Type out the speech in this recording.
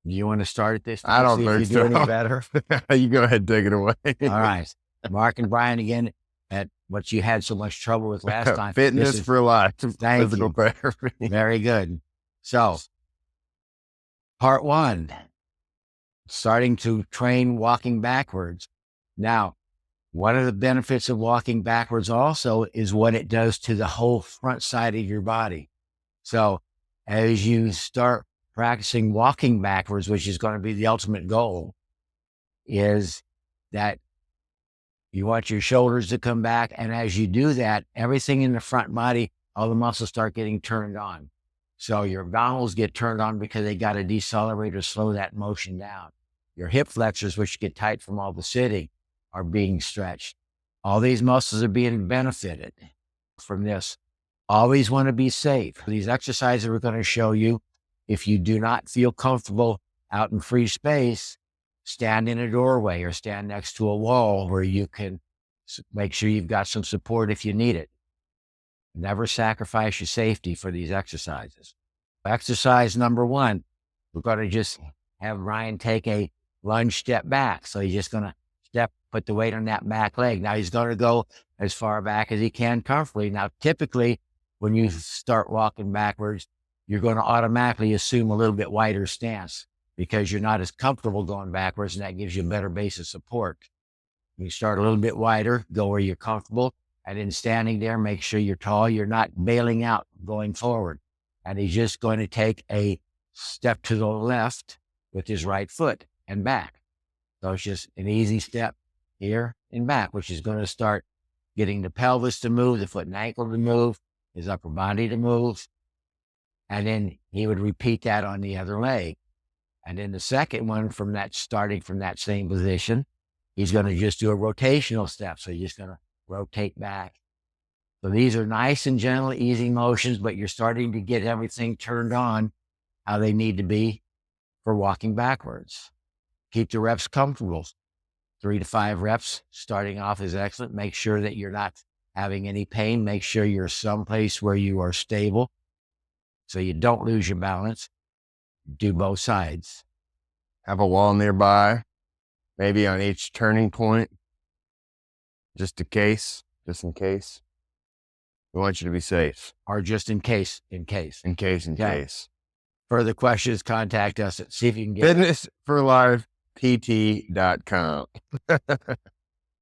Do you want to start at this I time? don't See if think you do so. any better. You go ahead and take it away. All right. Mark and Brian again at what you had so much trouble with last time. Fitness for life. Thank Physical you. therapy. Very good. So, part one, starting to train walking backwards. Now, one of the benefits of walking backwards also is what it does to the whole front side of your body. So, as you start practicing walking backwards, which is going to be the ultimate goal, is that you want your shoulders to come back. And as you do that, everything in the front body, all the muscles start getting turned on. So your abdominals get turned on because they got to decelerate or slow that motion down. Your hip flexors, which get tight from all the sitting, are being stretched. All these muscles are being benefited from this. Always want to be safe. These exercises we're going to show you, if you do not feel comfortable out in free space, stand in a doorway or stand next to a wall where you can make sure you've got some support if you need it. Never sacrifice your safety for these exercises. Exercise number one, we're going to just have Ryan take a lunge step back. So he's just going to put the weight on that back leg. Now he's going to go as far back as he can comfortably. Now, typically, when you start walking backwards, you're going to automatically assume a little bit wider stance because you're not as comfortable going backwards, and that gives you a better base of support. You start a little bit wider, go where you're comfortable, and then standing there, make sure you're tall. You're not bailing out going forward. And he's just going to take a step to the left with his right foot and back. So it's just an easy step here and back, which is going to start getting the pelvis to move, the foot and ankle to move, his upper body to move. And then he would repeat that on the other leg. And then the second one, starting from that same position, he's going to just do a rotational step. So you're just going to rotate back. So these are nice and gentle, easy motions, but you're starting to get everything turned on how they need to be for walking backwards. Keep the reps comfortable. 3 to 5 reps starting off is excellent. Make sure that you're not having any pain. Make sure you're someplace where you are stable so you don't lose your balance. Do both sides. Have a wall nearby, maybe on each turning point, just in case. We want you to be safe. Or just in case. Further questions, contact us. See if you can get Fitness4Life PT.com.